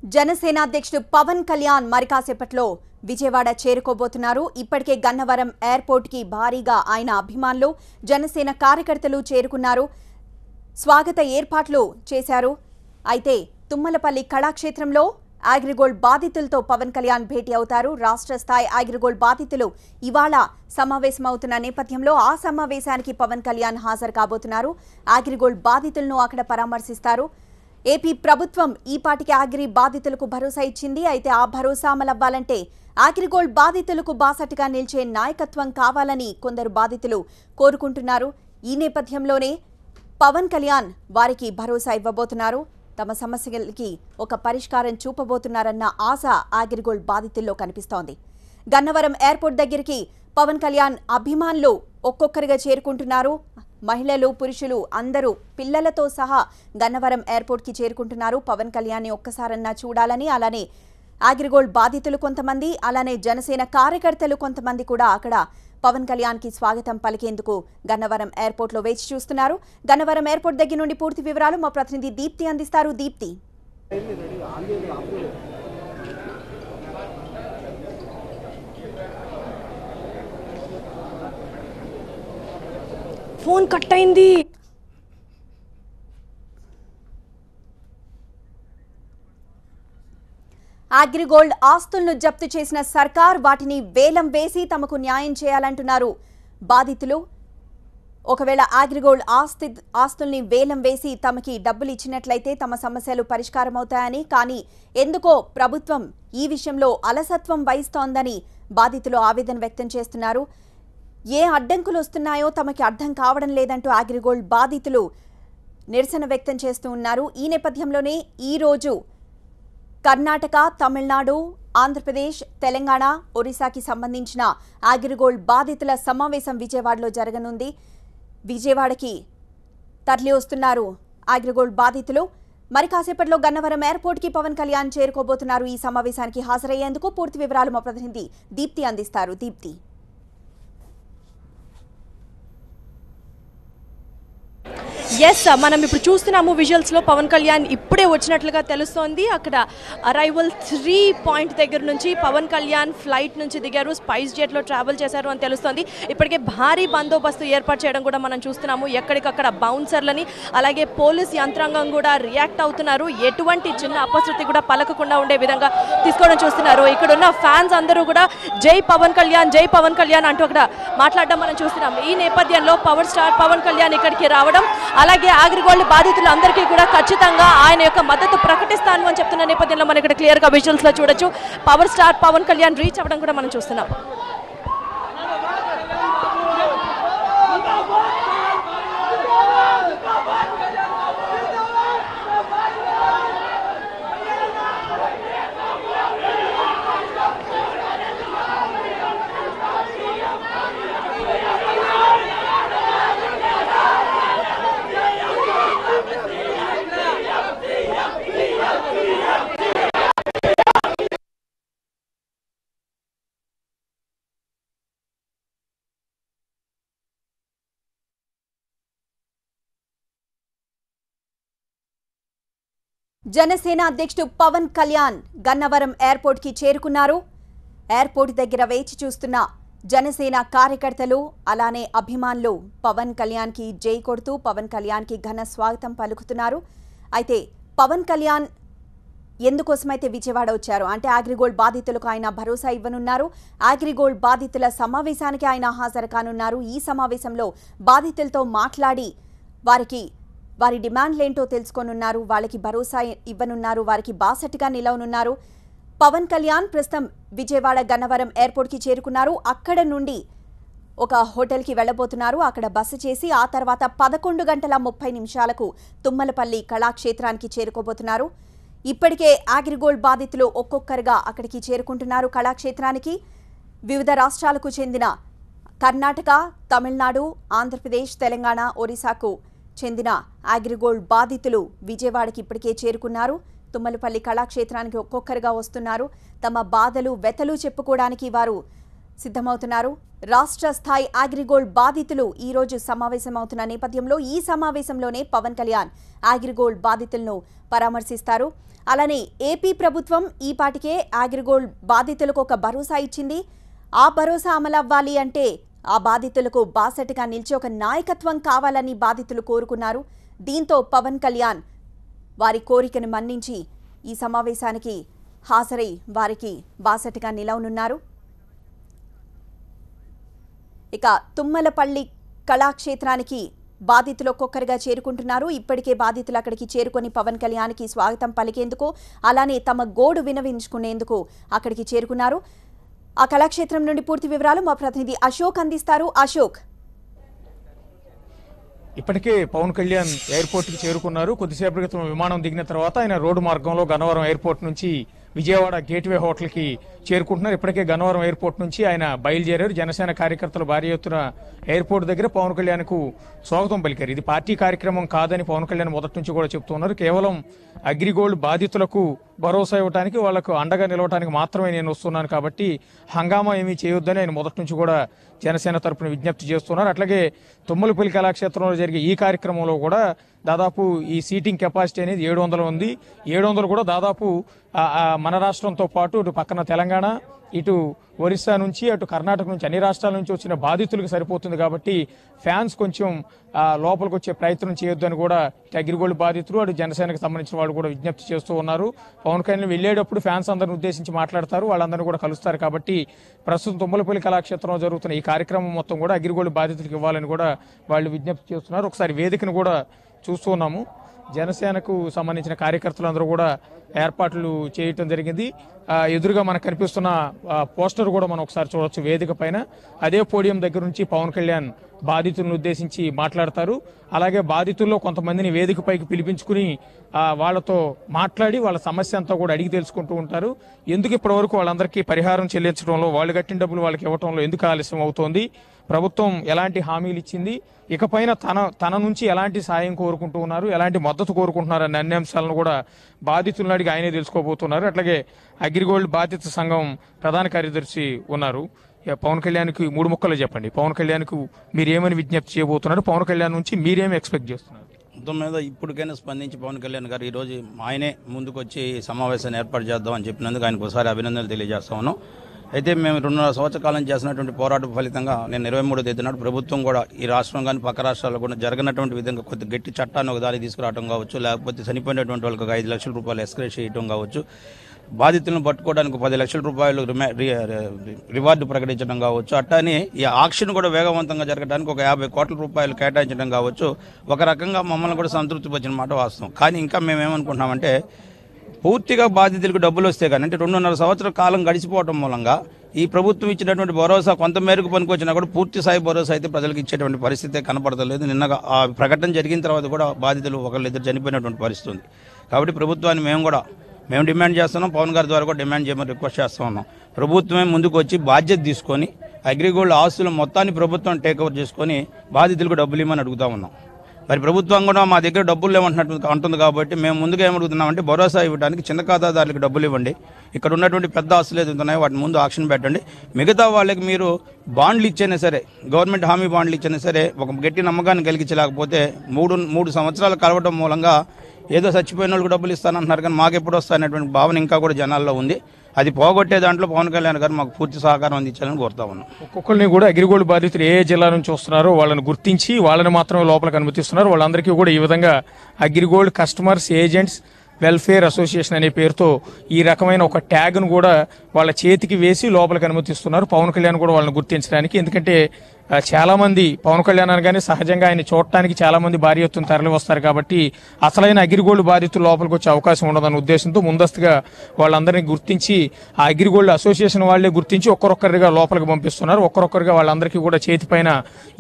జనసేన అధ్యక్షుడు పవన్ కళ్యాణ్ మరికాసేపట్లో విజయవాడ చేరుకోబోతున్నారు. ఇప్పటికే గన్నవరం ఎయిర్పోర్ట్ కి భారీగా ఆయన అభిమానులు జనసేన కార్యకర్తలు చేరుకున్నారు. స్వాగత ఏర్పాట్లు చేశారు. అయితే తుమ్మలపల్లి కళాక్షేత్రంలో అగ్రిగోల్డ్ బాధితులతో పవన్ కళ్యాణ్ భేటీ అవుతారు. రాష్ట్ర స్థాయి అగ్రిగోల్డ్ బాధితులు ఇవాళ సమావేశమవుతున్న నేపథ్యంలో ఆ సమావేశానికి పవన్ కళ్యాణ్ హాజరు కాబోతున్నారు. అగ్రిగోల్డ్ బాధితులను అక్కడ పరామర్శిస్తారు. ఏపీ ప్రభుత్వం ఈ పాటికి అగ్రి బాధితులకు భరోసా ఇచ్చింది. అయితే ఆ భరోసా అమలవ్వాలంటే అగ్రిగోల్డ్ బాధితులకు బాసటగా నిలిచే నాయకత్వం కావాలని కొందరు బాధితులు కోరుకుంటున్నారు. ఈ నేపథ్యంలోనే పవన్ కళ్యాణ్ వారికి భరోసా ఇవ్వబోతున్నారు. తమ సమస్యలకి ఒక పరిష్కారం చూపబోతున్నారన్న ఆశ అగ్రిగోల్డ్ బాధితుల్లో కనిపిస్తోంది. గన్నవరం ఎయిర్పోర్ట్ దగ్గరికి పవన్ కళ్యాణ్ అభిమానులు ఒక్కొక్కరిగా చేరుకుంటున్నారు. మహిళలు, పురుషులు అందరూ పిల్లలతో సహా గన్నవరం ఎయిర్పోర్ట్ కి చేరుకుంటున్నారు. పవన్ కళ్యాణ్ ని ఒక్కసారన్నా చూడాలని, అలానే అగ్రిగోల్డ్ బాధితులు కొంతమంది, అలానే జనసేన కార్యకర్తలు కొంతమంది కూడా అక్కడ పవన్ కళ్యాణ్ కి స్వాగతం పలికేందుకు గన్నవరం ఎయిర్పోర్ట్ లో వేచి చూస్తున్నారు. గన్నవరం ఎయిర్పోర్ట్ దగ్గర నుండి పూర్తి వివరాలు మా ప్రతినిధి దీప్తి అందిస్తారు. దీప్తి, ఫోన్ కట్ అయింది. అగ్రిగోల్డ్ ఆస్తులను జప్తు చేసిన సర్కార్ వాటిని వేలం వేసి తమకు న్యాయం చేయాలంటున్నారు బాధితులు. ఒకవేళ అగ్రిగోల్డ్ ఆస్తుల్ని వేలం వేసి తమకి డబ్బులు ఇచ్చినట్లయితే తమ సమస్యలు పరిష్కారం అవుతాయని, కానీ ఎందుకో ప్రభుత్వం ఈ విషయంలో అలసత్వం వహిస్తోందని బాధితులు ఆవేదన వ్యక్తం చేస్తున్నారు. ఏ అడ్డంకులు వస్తున్నాయో తమకి అర్థం కావడం లేదంటూ అగ్రిగోల్డ్ బాధితులు నిరసన వ్యక్తం చేస్తూ ఉన్నారు. ఈ నేపథ్యంలోనే ఈరోజు కర్ణాటక, తమిళనాడు, ఆంధ్రప్రదేశ్, తెలంగాణ, ఒరిస్సాకి సంబంధించిన అగ్రిగోల్డ్ బాధితుల సమావేశం విజయవాడలో జరగనుంది. విజయవాడకి తరలి వస్తున్నారు అగ్రిగోల్డ్ బాధితులు. మరి కాసేపట్లో గన్నవరం ఎయిర్పోర్ట్ కి పవన్ కళ్యాణ్ చేరుకోబోతున్నారు. ఈ సమావేశానికి హాజరయ్యేందుకు పూర్తి వివరాలు మా ప్రతినిధి దీప్తి అందిస్తారు. దీప్తి, ఎస్, మనం ఇప్పుడు చూస్తున్నాము విజువల్స్లో పవన్ కళ్యాణ్ ఇప్పుడే వచ్చినట్లుగా తెలుస్తోంది. అక్కడ అరైవల్ 3 పాయింట్ దగ్గర నుంచి పవన్ కళ్యాణ్ ఫ్లైట్ నుంచి దిగారు, స్పైస్ జెట్లో ట్రావెల్ చేశారు అని తెలుస్తోంది. ఇప్పటికే భారీ బందోబస్తు ఏర్పాటు చేయడం కూడా మనం చూస్తున్నాము. ఎక్కడికక్కడ బౌన్సర్లని, అలాగే పోలీస్ యంత్రాంగం కూడా రియాక్ట్ అవుతున్నారు. ఎటువంటి చిన్న అపశృతి కూడా పలకకుండా ఉండే విధంగా తీసుకోవడం చూస్తున్నారు. ఇక్కడ ఉన్న ఫ్యాన్స్ అందరూ కూడా జై పవన్ కళ్యాణ్, జై పవన్ కళ్యాణ్ అంటూ అక్కడ మాట్లాడడం మనం చూస్తున్నాం. ఈ నేపథ్యంలో పవర్ స్టార్ పవన్ కళ్యాణ్ ఇక్కడికి రావడం, అలాగే అగ్రిగోల్డ్ బాధితులందరికీ కూడా ఖచ్చితంగా ఆయన యొక్క మద్దతు ప్రకటిస్తాను అని చెప్తున్న నేపథ్యంలో మనం ఇక్కడ క్లియర్ గా విజువల్స్ లో చూడొచ్చు. Power star Pawan Kalyan reach అవ్వడం కూడా మనం చూస్తున్నాం. జనసేన అధ్యక్షుడు పవన్ కళ్యాణ్ గన్నవరం ఎయిర్పోర్ట్ కి చేరుకున్నారు. ఎయిర్పోర్ట్ దగ్గర వేచి చూస్తున్న జనసేన కార్యకర్తలు, అలానే అభిమానులు పవన్ కళ్యాణ్ కి జై కొడుతూ పవన్ కళ్యాణ్ కి ఘన స్వాగతం పలుకుతున్నారు. అయితే పవన్ కళ్యాణ్ ఎందుకోసమైతే విజయవాడ వచ్చారు అంటే అగ్రిగోల్డ్ బాధితులకు ఆయన భరోసా ఇవ్వనున్నారు. అగ్రిగోల్డ్ బాధితుల సమావేశానికి ఆయన హాజరు కానున్నారు. ఈ సమావేశంలో బాధితులతో మాట్లాడి వారి డిమాండ్లేంటో తెలుసుకోనున్నారు. వాళ్ళకి భరోసా ఇవ్వనున్నారు. వారికి బాసటగా నిలవనున్నారు. పవన్ కళ్యాణ్ ప్రస్తుతం విజయవాడ గన్నవరం ఎయిర్పోర్ట్ కి చేరుకున్నారు. అక్కడ నుండి ఒక హోటల్ కి వెళ్లబోతున్నారు. అక్కడ బస చేసి ఆ తర్వాత 11:30 తుమ్మలపల్లి కళాక్షేత్రానికి చేరుకోబోతున్నారు. ఇప్పటికే అగ్రిగోల్డ్ బాధితులు ఒక్కొక్కరుగా అక్కడికి చేరుకుంటున్నారు కళాక్షేత్రానికి. వివిధ రాష్ట్రాలకు చెందిన కర్ణాటక, తమిళనాడు, ఆంధ్రప్రదేశ్, తెలంగాణ, ఒరిస్సాకు చెందిన అగ్రిగోల్డ్ బాధితులు విజయవాడకి ఇప్పటికే చేరుకున్నారు. తుమ్మలపల్లి కళాక్షేత్రానికి ఒక్కొక్కరుగా వస్తున్నారు. తమ బాధలు, వెతలు చెప్పుకోవడానికి వారు సిద్ధమవుతున్నారు. రాష్ట్ర స్థాయి అగ్రిగోల్డ్ బాధితులు ఈ రోజు సమావేశమవుతున్న నేపథ్యంలో ఈ సమావేశంలోనే పవన్ కళ్యాణ్ అగ్రిగోల్డ్ బాధితులను పరామర్శిస్తారు. అలానే ఏపీ ప్రభుత్వం ఈ పాటికే అగ్రిగోల్డ్ బాధితులకు ఒక భరోసా ఇచ్చింది. ఆ భరోసా అమలవ్వాలి అంటే ఆ బాధితులకు బాసటగా నిలిచి ఒక నాయకత్వం కావాలని బాధితులు కోరుకున్నారు. దీంతో పవన్ కళ్యాణ్ వారి కోరికను మన్నించి ఈ సమావేశానికి హాజరై వారికి బాసటగా నిలవనున్నారు. ఇక తుమ్మలపల్లి కళాక్షేత్రానికి బాధితులు ఒక్కొక్కరిగా చేరుకుంటున్నారు. ఇప్పటికే బాధితులు అక్కడికి చేరుకొని పవన్ కళ్యాణ్కి స్వాగతం పలికేందుకు అలానే తమ గోడు వినవించుకునేందుకు అక్కడికి చేరుకున్నారు. ఆ కళాక్షేత్రం నుండి పూర్తి వివరాలు మా ప్రతినిధి అశోక్ అందిస్తారు. అశోక్, ఇప్పటికే పవన్ కళ్యాణ్ ఎయిర్పోర్ట్కి చేరుకున్నారు. కొద్దిసేపటి క్రితం విమానం దిగిన తర్వాత ఆయన రోడ్డు మార్గంలో గన్నవరం ఎయిర్పోర్ట్ నుంచి విజయవాడ గేట్వే హోటల్కి చేరుకుంటున్నారు. ఇప్పటికే గన్నవరం ఎయిర్పోర్ట్ నుంచి ఆయన బయలుదేరారు. జనసేన కార్యకర్తలు భారీ ఎత్తున ఎయిర్పోర్ట్ దగ్గర పవన్ కళ్యాణ్కు స్వాగతం పలికారు. ఇది పార్టీ కార్యక్రమం కాదని పవన్ కళ్యాణ్ మొదటి నుంచి కూడా చెప్తున్నారు. కేవలం అగ్రిగోల్డ్ బాధితులకు భరోసా ఇవ్వడానికి, వాళ్లకు అండగా నిలవడానికి మాత్రమే నేను వస్తున్నాను కాబట్టి హంగామా ఏమీ చేయొద్దని ఆయన మొదటి నుంచి కూడా జనసేన తరపున విజ్ఞప్తి చేస్తున్నారు. అట్లాగే తుమ్మలపల్లి కళాక్షేత్రంలో జరిగే ఈ కార్యక్రమంలో కూడా దాదాపు ఈ సీటింగ్ కెపాసిటీ అనేది 700 ఉంది. 700 కూడా దాదాపు మన రాష్ట్రంతో పాటు ఇటు పక్కన తెలంగాణ, ఇటు ఒరిస్సా నుంచి, అటు కర్ణాటక నుంచి, అన్ని రాష్ట్రాల నుంచి వచ్చిన బాధితులకు సరిపోతుంది కాబట్టి ఫ్యాన్స్ కొంచెం లోపలికి వచ్చే ప్రయత్నం చేయొద్దని కూడా ఇటు అగ్రిగోల్డ్ బాధితులు, అటు జనసేనకు సంబంధించిన వాళ్ళు కూడా విజ్ఞప్తి చేస్తూ ఉన్నారు. పవన్ కళ్యాణ్ వెళ్ళేటప్పుడు ఫ్యాన్స్ అందరిని ఉద్దేశించి మాట్లాడతారు, వాళ్ళందరినీ కూడా కలుస్తారు కాబట్టి ప్రస్తుతం తుమ్మలపల్లి కళాక్షేత్రంలో జరుగుతున్న ఈ కార్యక్రమం మొత్తం కూడా అగ్రిగోల్డ్ బాధితులకు ఇవ్వాలని కూడా వాళ్ళు విజ్ఞప్తి చేస్తున్నారు. ఒకసారి వేదికను కూడా చూస్తున్నాము. జనసేనకు సంబంధించిన కార్యకర్తలందరూ కూడా ఏర్పాట్లు చేయటం జరిగింది. ఎదురుగా మనకు కనిపిస్తున్న పోస్టర్ కూడా మనం ఒకసారి చూడొచ్చు వేదిక పైన. అదే పోడియం దగ్గర నుంచి పవన్ కళ్యాణ్ బాధితులను ఉద్దేశించి మాట్లాడతారు. అలాగే బాధితుల్లో కొంతమందిని వేదికపైకి పిలిపించుకుని వాళ్ళతో మాట్లాడి వాళ్ళ సమస్య అంతా కూడా అడిగి తెలుసుకుంటూ ఉంటారు. ఎందుకు ఇప్పటివరకు వాళ్ళందరికీ పరిహారం చెల్లించడంలో, వాళ్ళు కట్టిన డబ్బులు వాళ్ళకి ఇవ్వడంలో ఎందుకు ఆలస్యం అవుతోంది, ప్రభుత్వం ఎలాంటి హామీలు ఇచ్చింది, ఇకపైన తన నుంచి ఎలాంటి సాయం కోరుకుంటూ ఉన్నారు, ఎలాంటి మద్దతు కోరుకుంటున్నారు అనే అన్ని అంశాలను కూడా బాధితులను అడిగి ఆయనే తెలుసుకోబోతున్నారు. అట్లాగే అగ్రిగోల్డ్ బాధిత సంఘం ప్రధాన కార్యదర్శి ఉన్నారు. పవన్ కళ్యాణ్కి 3 ముక్కలు చెప్పండి. పవన్ కళ్యాణ్కు మీరు ఏమని విజ్ఞప్తి చేయబోతున్నారు, పవన్ కళ్యాణ్ నుంచి మీరేమి ఎక్స్పెక్ట్ చేస్తున్నారు? మొత్తం మీద ఇప్పటికైనా స్పందించి పవన్ కళ్యాణ్ గారు ఈరోజు ఆయనే ముందుకు వచ్చి సమావేశాన్ని ఏర్పాటు చేద్దామని చెప్పినందుకు ఆయనకు ఒకసారి అభినందనలు తెలియజేస్తా ఉన్నాం. అయితే మేము 2.5 సంవత్సరాల కాలం చేసినటువంటి పోరాట ఫలితంగా నేను 23వ తేదీ నాడు ప్రభుత్వం కూడా ఈ రాష్ట్రం కానీ పక్క రాష్ట్రాల్లో కూడా జరగనటువంటి విధంగా కొద్ది గట్టి చట్టాన్ని ఒక దానికి తీసుకురావడం కావచ్చు, లేకపోతే చనిపోయినటువంటి వాళ్ళకి 5 లక్షల రూపాయలు ఎస్క్రేట్ చేయడం కావచ్చు, బాధితులను పట్టుకోవడానికి 10 లక్షల రూపాయలు రివార్డు ప్రకటించడం కావచ్చు, అట్టాని ఈ ఆక్షన్ కూడా వేగవంతంగా జరగడానికి ఒక 50 కోట్ల రూపాయలు కేటాయించడం కావచ్చు, ఒక రకంగా మమ్మల్ని కూడా సంతృప్తి వచ్చిన మాట వాస్తవం. కానీ ఇంకా మేమేమనుకుంటున్నామంటే పూర్తిగా బాధితులకు డబ్బులు వస్తే కానీ, అంటే 2.5 సంవత్సరాల కాలం గడిచిపోవడం మూలంగా ఈ ప్రభుత్వం ఇచ్చినటువంటి భరోసా కొంత మేరకు పనికొచ్చినా కూడా పూర్తి స్థాయి భరోసా అయితే ప్రజలకు ఇచ్చేటువంటి పరిస్థితి కనపడతలేదు. నిన్నగా ఆ ప్రకటన జరిగిన తర్వాత కూడా బాధితులు ఒకళ్ళిద్దరు చనిపోయినటువంటి పరిస్థితి ఉంది. కాబట్టి ప్రభుత్వాన్ని మేము డిమాండ్ చేస్తున్నాం, పవన్ గారి ద్వారా కూడా డిమాండ్ చేయమని రిక్వెస్ట్ చేస్తూ ఉన్నాం. ప్రభుత్వమే ముందుకు వచ్చి బాధ్యత తీసుకొని అగ్రిగోల్డ్ ఆస్తుల మొత్తాన్ని ప్రభుత్వం టేక్ఓవర్ చేసుకొని బాధితులకు డబ్బులు ఇవ్వమని అడుగుతా ఉన్నాం. మరి ప్రభుత్వం కూడా మా దగ్గర డబ్బులు లేవంటున్నట్టు అంటుంది కాబట్టి మేము ముందుగా ఏమడుగుతున్నామంటే భరోసా ఇవ్వడానికి చిన్న ఖాతాదారులకు డబ్బులు ఇవ్వండి, ఇక్కడ ఉన్నటువంటి పెద్ద ఆస్తులు ఏది ఉన్నాయో వాటిని ముందు ఆక్షన్ పెట్టండి, మిగతా వాళ్ళకి మీరు బాండ్లు ఇచ్చైనా సరే, గవర్నమెంట్ హామీ బాండ్లు ఇచ్చైనా సరే ఒక గట్టి నమ్మకాన్ని కలిగించలేకపోతే 3 సంవత్సరాలు కలవడం మూలంగా ఏదో చచ్చిపోయిన వాళ్ళకి డబ్బులు ఇస్తానంటున్నారు కానీ మాకు ఎప్పుడు వస్తాయనేటువంటి భావన ఇంకా కూడా జనాల్లో ఉంది. అది పోగొట్టే దాంట్లో పవన్ కళ్యాణ్ గారు మాకు పూర్తి సహకారం అందించాలని కోరుతా ఉన్నాం. ఒక్కొక్కరిని కూడా అగ్రిగోల్డ్ బాధితులు ఏ జిల్లా నుంచి వస్తున్నారో వాళ్ళని గుర్తించి వాళ్ళని మాత్రమే లోపలికి అనుమతిస్తున్నారు. వాళ్ళందరికీ కూడా ఈ విధంగా AgriGold customers agents welfare association అనే పేరుతో ఈ రకమైన ఒక ట్యాగ్ను కూడా వాళ్ళ చేతికి వేసి లోపలికి అనుమతిస్తున్నారు. పవన్ కళ్యాణ్ కూడా వాళ్ళని గుర్తించడానికి. ఎందుకంటే చాలామంది పవన్ కళ్యాణ్ అనగానే సహజంగా ఆయన చూడటానికి చాలామంది భారీ ఎత్తున తరలి వస్తారు కాబట్టి అసలైన అగ్రిగోల్డ్ బాధితులు లోపలికి వచ్చే అవకాశం ఉండదన్న ఉద్దేశంతో ముందస్తుగా వాళ్ళందరినీ గుర్తించి ఆ అగ్రిగోల్డ్ అసోసియేషన్ వాళ్ళే గుర్తించి ఒక్కొక్కరిగా లోపలికి పంపిస్తున్నారు. ఒక్కొక్కరిగా వాళ్ళందరికీ కూడా చేతిపైన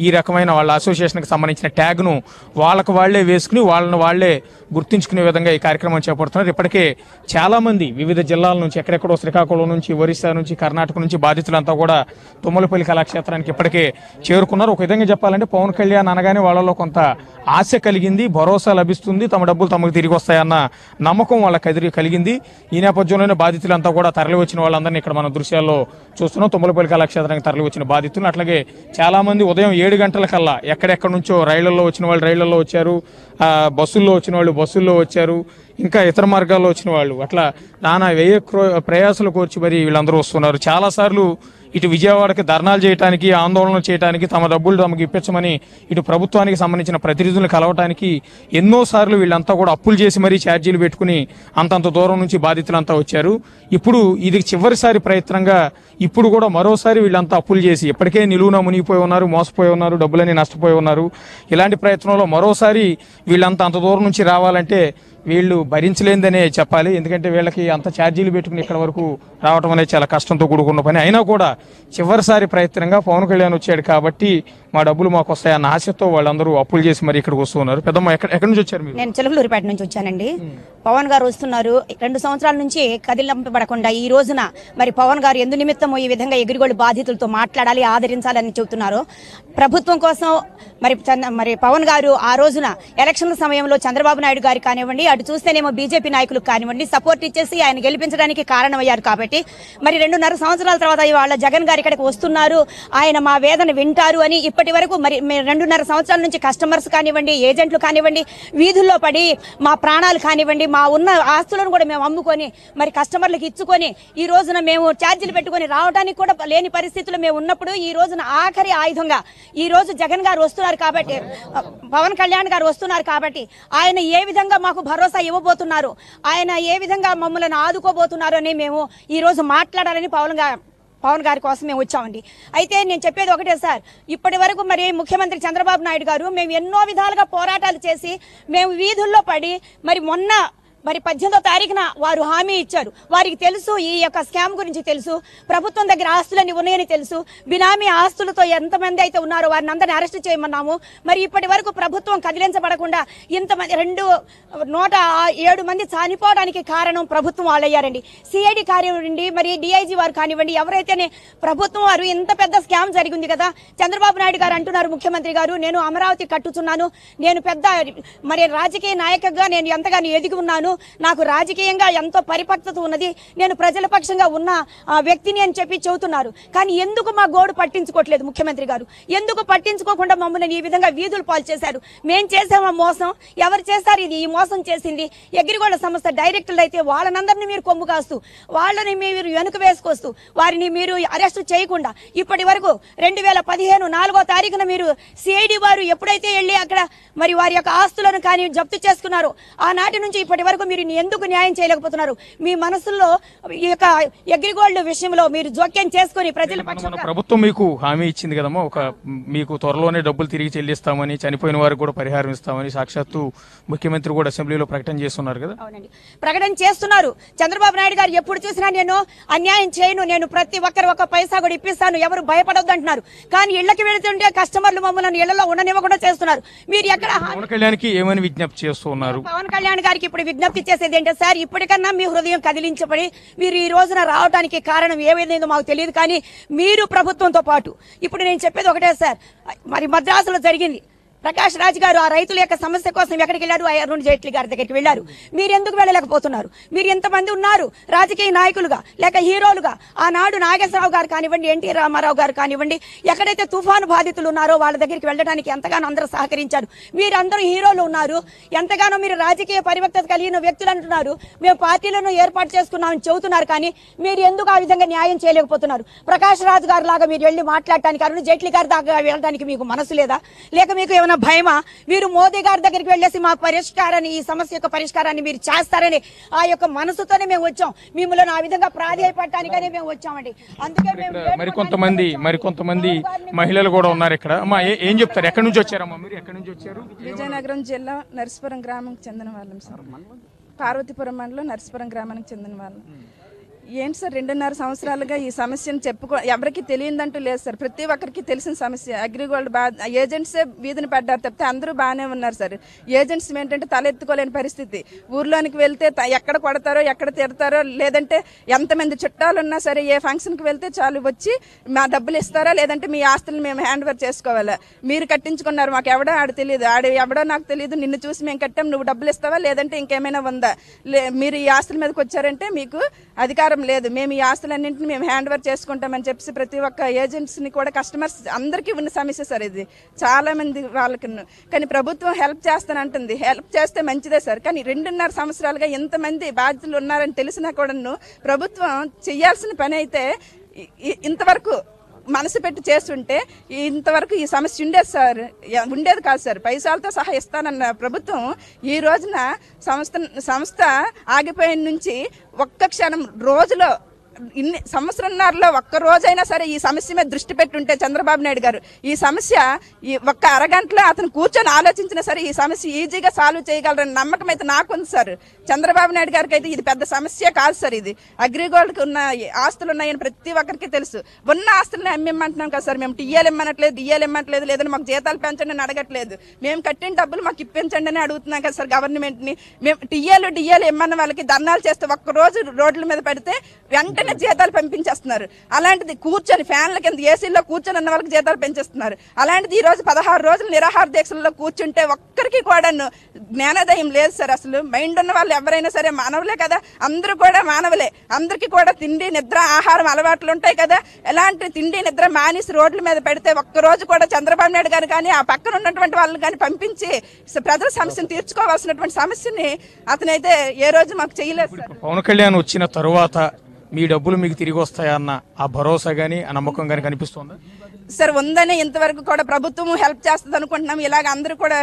ఈ రకమైన వాళ్ళ అసోసియేషన్కి సంబంధించిన ట్యాగ్ను వాళ్ళకు వాళ్లే వేసుకుని వాళ్ళని వాళ్లే గుర్తించుకునే విధంగా ఈ కార్యక్రమం చేపడుతున్నారు. ఇప్పటికే చాలామంది వివిధ జిల్లాల నుంచి, ఎక్కడెక్కడో శ్రీకాకుళం నుంచి, ఒరిస్సా నుంచి, కర్ణాటక నుంచి బాధితులంతా కూడా తుమ్మలపల్లి కళాక్షేత్రానికి ఇప్పటికే చేరుకున్నారు. ఒక విధంగా చెప్పాలంటే పవన్ కళ్యాణ్ అనగానే వాళ్ళలో కొంత ఆశ కలిగింది, భరోసా లభిస్తుంది, తమ డబ్బులు తమకు తిరిగి వస్తాయన్న నమ్మకం వాళ్ళకి కలిగింది. ఈ నేపథ్యంలోనే బాధితులంతా కూడా తరలి వచ్చిన వాళ్ళందరినీ ఇక్కడ మన దృశ్యాల్లో చూస్తున్నాం. తుమ్మలపల్లి కళాక్షేత్రానికి తరలి వచ్చిన బాధితులు, అట్లాగే చాలా మంది ఉదయం 7 గంటల కల్లా ఎక్కడెక్కడి నుంచో రైళ్లలో వచ్చిన వాళ్ళు రైళ్లలో వచ్చారు, బస్సుల్లో వచ్చిన వాళ్ళు బస్సుల్లో వచ్చారు, ఇంకా ఇతర మార్గాల్లో వచ్చిన వాళ్ళు, అట్లా నానా ప్రయాసాలు కోర్చి మరి వీళ్ళందరూ వస్తున్నారు. చాలాసార్లు ఇటు విజయవాడకి ధర్నాలు చేయడానికి, ఆందోళన చేయడానికి, తమ డబ్బులు తమకు ఇప్పించమని ఇటు ప్రభుత్వానికి సంబంధించిన ప్రతినిధులను కలవటానికి ఎన్నోసార్లు వీళ్ళంతా కూడా అప్పులు చేసి మరీ ఛార్జీలు పెట్టుకుని అంతంత దూరం నుంచి బాధితులంతా వచ్చారు. ఇప్పుడు ఇది చివరిసారి ప్రయత్నంగా ఇప్పుడు కూడా మరోసారి వీళ్ళంతా అప్పులు చేసి ఇప్పటికే నిలువున మునిగిపోయి ఉన్నారు, మోసపోయి ఉన్నారు, డబ్బులని నష్టపోయి ఉన్నారు. ఇలాంటి ప్రయత్నంలో మరోసారి వీళ్ళంతా అంత దూరం నుంచి రావాలంటే వీళ్ళు భరించలేదనే చెప్పాలి. ఎందుకంటే వీళ్ళకి అంత ఛార్జీలు పెట్టుకుని ఇక్కడ వరకు రావడం అనేది చాలా కష్టంతో కూడుకున్న పని. అయినా కూడా చివరిసారి ప్రయత్నంగా పవన్ కళ్యాణ్ వచ్చాడు కాబట్టి మా డబ్బులు మాకు వస్తాయన్న ఆశతో వాళ్ళందరూ అప్పులు చేసి మరి ఇక్కడికి వస్తున్నారు. పెద్దమ్మ ఎక్కడి నుంచి వచ్చారు మీరు? నేను చిలకలూరిపేట నుంచి వచ్చానండి. పవన్ గారు వస్తున్నారు. 2 సంవత్సరాల నుంచి కదిలింపబడకుండా ఈ రోజున మరి పవన్ గారు ఎందు నిమిత్తము ఈ విధంగా ఎగిరిగోళ్ళు బాధితులతో మాట్లాడాలి, ఆదరించాలని చెబుతున్నారు. ప్రభుత్వం కోసం మరి పవన్ గారు ఆ రోజున ఎలక్షన్ల సమయంలో చంద్రబాబు నాయుడు గారికి కానివ్వండి, అటు చూస్తేనేమో బీజేపీ నాయకులకు కానివ్వండి సపోర్ట్ ఇచ్చేసి ఆయన గెలిపించడానికి కారణమయ్యారు. కాబట్టి మరి 2.5 సంవత్సరాల తర్వాత వాళ్ళ జగన్ గారు ఇక్కడికి వస్తున్నారు, ఆయన మా వేదన వింటారు అని ఇప్పటి వరకు మరి 2.5 సంవత్సరాల నుంచి కస్టమర్స్ కానివ్వండి, ఏజెంట్లు కానివ్వండి వీధుల్లో పడి మా ప్రాణాలు కానివ్వండి, మా ఉన్న ఆస్తులను కూడా మేము అమ్ముకొని మరి కస్టమర్లకు ఇచ్చుకొని ఈ రోజున మేము ఛార్జీలు పెట్టుకొని రావడానికి కూడా లేని పరిస్థితుల్లో మేము ఉన్నప్పుడు ఈ రోజున ఆఖరి ఆయుధంగా ఈ రోజు జగన్ గారు వస్తున్నారు కాబట్టి, పవన్ కళ్యాణ్ గారు వస్తున్నారు కాబట్టి ఆయన ఏ విధంగా మాకు భరోసా ఇవ్వబోతున్నారు, ఆయన ఏ విధంగా మమ్మల్ని ఆదుకోబోతున్నారు అని మేము ఈ రోజు మాట్లాడాలని పవన్ గారి కోసం మేము వచ్చామండి. అయితే నేను చెప్పేది ఒకటే సార్, ఇప్పటి వరకు మరి ముఖ్యమంత్రి చంద్రబాబు నాయుడు గారు మేము ఎన్నో విధాలుగా పోరాటాలు చేసి మేము వీధుల్లో పడి మొన్న 18వ తారీఖున వారు హామీ ఇచ్చారు. వారికి తెలుసు ఈ యొక్క స్కామ్ గురించి తెలుసు, ప్రభుత్వం దగ్గర ఆస్తులన్నీ ఉన్నాయని తెలుసు, బినామీ ఆస్తులతో ఎంతమంది అయితే ఉన్నారో వారిని అందరినీ అరెస్ట్ చేయమన్నాము. మరి ఇప్పటి వరకు ప్రభుత్వం కదిలించబడకుండా ఇంతమంది 107 మంది చనిపోవడానికి కారణం ప్రభుత్వం వాళ్ళయ్యారండి. సిఐడి కానివ్వండి, మరి డిఐజీ వారు కానివ్వండి, ఎవరైతేనే ప్రభుత్వం వారు ఇంత పెద్ద స్కామ్ జరిగింది కదా. చంద్రబాబు నాయుడు గారు అంటున్నారు, ముఖ్యమంత్రి గారు నేను అమరావతి కట్టుతున్నాను, నేను పెద్ద రాజకీయ నాయకుగా నేను ఎంతగానో ఎదిగి ఉన్నాను, నాకు రాజకీయంగా ఎంతో పరిపక్వత ఉన్నది, నేను ప్రజల పక్షంగా ఉన్న వ్యక్తిని అని చెప్పి చెబుతున్నారు. కానీ ఎందుకు మా గోడు పట్టించుకోవట్లేదు ముఖ్యమంత్రి గారు? ఎందుకు పట్టించుకోకుండా మమ్మల్ని ఈ విధంగా వీధులు పాలు చేశారు? మేం చేసామా మోసం? ఎవరు చేస్తారు ఇది? ఈ మోసం చేసింది ఎగిరిగోళ్ల సంస్థ డైరెక్టర్లు అయితే వాళ్ళనందరినీ మీరు కొమ్ము కాస్తూ, వాళ్ళని మీరు వెనుక వేసుకొస్తూ, వారిని మీరు అరెస్టు చేయకుండా ఇప్పటి వరకు 2015 4వ తారీఖున మీరు సిఐడి వారు ఎప్పుడైతే వెళ్ళి అక్కడ మరి వారి యొక్క ఆస్తులను కానీ జప్తు చేసుకున్నారో ఆనాటి నుంచి ఇప్పటి వరకు మీరు ఎందుకు న్యాయం చేయలేకపోతున్నారు? మీ మనసులో ఈ యొక్క అగ్రిగోల్డ్ విషయంలో మీరు జోక్యం చేసుకుని ప్రజల పక్షంగా ప్రభుత్వం మీకు హామీ ఇచ్చింది కదమ్మా, మీకు త్వరలోనే డబ్బులు తిరిగి చెల్లిస్తామని, చనిపోయిన వారికి కూడా పరిహారం ఇస్తామని సాక్షాత్తు ముఖ్యమంత్రి కూడా అసెంబ్లీలో ప్రకటన చేస్తున్నారు కదా. అవునండి, ప్రకటన చేస్తున్నారు. చంద్రబాబు నాయుడు గారు ఎప్పుడు చూసినా నేను అన్యాయం చేయను, నేను ప్రతి ఒక్కరు 1 పైసా కూడా ఇప్పిస్తాను, ఎవరు భయపడొద్దు అంటున్నారు. కానీ ఇళ్లకి వెళుతుంటే కస్టమర్లు మమ్మల్ని ఇళ్లలో ఉండనివ్వకుండా చేస్తున్నారు. మీరు ఎక్కడ పవన్ కళ్యాణ్కి ఏమని విజ్ఞప్తి చేస్తున్నారు? పవన్ కళ్యాణ్ గారికి ఇప్పుడు విజ్ఞప్తి చేసేది ఏంటంటే సార్, ఇప్పటికన్నా మీ హృదయం కదిలించబడి మీరు ఈ రోజున రావడానికి కారణం ఏమైందో మాకు తెలియదు. కానీ మీరు ప్రభుత్వంతో పాటు ఇప్పుడు నేను చెప్పేది ఒకటే సార్, మరి మద్రాసులో జరిగింది. ప్రకాష్ రాజ్ గారు ఆ రైతుల యొక్క సమస్య కోసం ఎక్కడికి వెళ్ళారు? అరుణ్ జైట్లీ గారి దగ్గరికి వెళ్ళారు. మీరు ఎందుకు వెళ్ళలేకపోతున్నారు? మీరు ఎంతమంది ఉన్నారు రాజకీయ నాయకులుగా లేక హీరోలుగా? ఆనాడు నాగేశ్వరరావు గారు కానివ్వండి, ఎన్టీ రామారావు గారు కానివ్వండి, ఎక్కడైతే తుఫాను బాధితులు ఉన్నారో వాళ్ళ దగ్గరికి వెళ్ళడానికి ఎంతగానో అందరూ సహకరించారు. మీరందరూ హీరోలు ఉన్నారు, ఎంతగానో మీరు రాజకీయ పరిపక్వత కలిగిన వ్యక్తులు అంటున్నారు, మేము పార్టీలను ఏర్పాటు చేసుకున్నామని చెబుతున్నారు. కానీ మీరు ఎందుకు ఆ విధంగా న్యాయం చేయలేకపోతున్నారు? ప్రకాష్ రాజ్ గారు లాగా మీరు వెళ్ళి మాట్లాడటానికి, అరుణ్ జైట్లీ గారి దాకా వెళ్ళడానికి మీకు మనసు లేదా? లేక మీకు ఏమైనా భయమా? మీరు మోదీ గారి దగ్గరికి వెళ్ళేసి మా పరిష్కారాన్ని, ఈ సమస్య యొక్క పరిష్కారాన్ని మీరు చేస్తారని ఆ యొక్క మనసుతోనే మేము వచ్చాం. మిమ్మల్ని ఆ విధంగా ప్రాధాయపడటానికనే మేము వచ్చామండి. అందుకే మరికొంతమంది మహిళలు కూడా ఉన్నారు ఇక్కడ. అమ్మా ఏం చెప్తారు? ఎక్కడి నుంచి వచ్చారమ్మా మీరు? ఎక్కడి నుంచి వచ్చారు? విజయనగరం జిల్లా నర్సిపురం గ్రామానికి చెందిన వాళ్ళం సార్. పార్వతీపురం మండలం నర్సిపురం గ్రామానికి చెందిన వాళ్ళం. ఏంటి సార్ 2.5 సంవత్సరాలుగా ఈ సమస్యను ఎవరికి తెలియదంటూ లేదు సార్. ప్రతి ఒక్కరికి తెలిసిన సమస్య. అగ్రిగోల్డ్ ఏజెంట్సే వీధిని పడ్డారు తప్పితే అందరూ బాగానే ఉన్నారు సార్. ఏజెంట్స్ ఏంటంటే తలెత్తుకోలేని పరిస్థితి. ఊర్లోనికి వెళ్తే ఎక్కడ కొడతారో ఎక్కడ తిడతారో, లేదంటే ఎంతమంది చుట్టాలు ఉన్నా సరే ఏ ఫంక్షన్కి వెళ్తే చాలు వచ్చి మా డబ్బులు ఇస్తారా లేదంటే మీ ఆస్తులను మేము హ్యాండ్ ఓవర్ చేసుకోవాలా, మీరు కట్టించుకున్నారు మాకు ఎవడో ఆడు తెలియదు, ఎవడో నాకు తెలియదు, నిన్ను చూసి మేము కట్టాం, నువ్వు డబ్బులు ఇస్తావా లేదంటే ఇంకేమైనా ఉందా, మీరు ఈ ఆస్తుల మీదకి వచ్చారంటే మీకు అధికారం లేదు, మేము ఈ ఆస్తులన్నింటినీ మేము హ్యాండ్ ఓవర్ చేసుకుంటామని చెప్పి ప్రతి ఒక్క ఏజెంట్స్ని కూడా కస్టమర్స్ అందరికీ ఉన్న సమస్య సార్ ఇది. చాలా మంది వాళ్ళకి. కానీ ప్రభుత్వం హెల్ప్ చేస్తానంటుంది. హెల్ప్ చేస్తే మంచిదే సార్. కానీ 2.5 సంవత్సరాలుగా ఎంతమంది బాధితులు ఉన్నారని తెలిసినా కూడాను ప్రభుత్వం చేయాల్సిన పని అయితే ఇంతవరకు మనసు పెట్టి చేస్తుంటే ఇంతవరకు ఈ సమస్య ఉండేది కాదు సార్. పైసలతో సహా ఇస్తానన్న ప్రభుత్వం ఈ రోజున సంస్థ ఆగిపోయిన నుంచి ఒక్క క్షణం రోజులో ఇన్ని సంవత్సరంన్నరలో ఒక్క రోజైనా సరే ఈ సమస్య మీద దృష్టి పెట్టుంటే చంద్రబాబు నాయుడు గారు ఈ సమస్య ఈ ఒక్క అరగంటలో అతను కూర్చొని ఆలోచించినా సరే ఈ సమస్య ఈజీగా సాల్వ్ చేయగలరని నమ్మకం అయితే నాకుంది సార్. చంద్రబాబు నాయుడు గారికి అయితే ఇది పెద్ద సమస్య కాదు సార్. ఇది అగ్రిగోల్డ్కి ఉన్న ఆస్తులు ఉన్నాయని ప్రతి ఒక్కరికి తెలుసు. ఉన్న ఆస్తులను అమ్మిమ్మంటున్నాం కదా సార్. మేము టీఏలు ఇమ్మనట్లేదు, డిఏలు ఇమ్మట్లేదు, లేదని మాకు జీతాలు పెంచండి అని అడగట్లేదు. మేము కట్టిన డబ్బులు మాకు ఇప్పించండి అని అడుగుతున్నాం కదా సార్ గవర్నమెంట్ని. మేము డిఏలు ఇమ్మన్న వాళ్ళకి ధర్నాలు చేస్తే ఒక్కరోజు రోడ్ల మీద పెడితే వెంటనే జీతాలు పంపించేస్తున్నారు. అలాంటిది కూర్చొని ఫ్యాన్ల కింద ఏసీల్లో కూర్చొని ఉన్న వాళ్ళకి జీతాలు పెంచేస్తున్నారు. అలాంటిది ఈ రోజు 16 రోజులు నిరాహార దీక్షల్లో కూర్చుంటే ఒక్కరికి కూడా జ్ఞానోదయం లేదు సార్. అసలు మైండ్ ఉన్న వాళ్ళు ఎవరైనా సరే మానవులే కదా, అందరూ కూడా మానవులే. అందరికీ కూడా తిండి నిద్ర ఆహారం అలవాట్లు ఉంటాయి కదా. ఎలాంటి తిండి నిద్ర మానేసి రోడ్ల మీద పెడితే ఒక్కరోజు కూడా చంద్రబాబు నాయుడు గారు కానీ ఆ పక్కన ఉన్నటువంటి వాళ్ళని కానీ పంపించి ప్రజల సమస్యను తీర్చుకోవాల్సినటువంటి సమస్యని అతనైతే ఏ రోజు మాకు చేయలేదు సార్. పవన్ కళ్యాణ్ వచ్చిన తరువాత మీ డబ్బులు మీకు తిరిగి వస్తాయన్న ఆ భరోసా గానీ ఆ నమ్మకం గానీ కనిపిస్తుందా సార్? ఉందని ఇంతవరకు కూడా ప్రభుత్వం హెల్ప్ చేస్తుంది అనుకుంటున్నాం. ఇలాగ అందరూ కూడా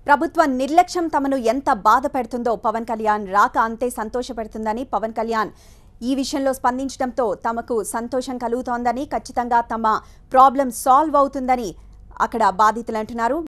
ప్రభుత్వ నిర్లక్ష్యం తమను ఎంత బాధ పెడుతుందో పవన్ కళ్యాణ్ రాక అంతే సంతోషపెడుతుందని పవన్ కళ్యాణ్ ఈ విషయంలో స్పందించడంతో తమకు సంతోషం కలుగుతోందని, ఖచ్చితంగా తమ ప్రాబ్లం సాల్వ్ అవుతుందని అక్కడ బాధితులు అంటున్నారు.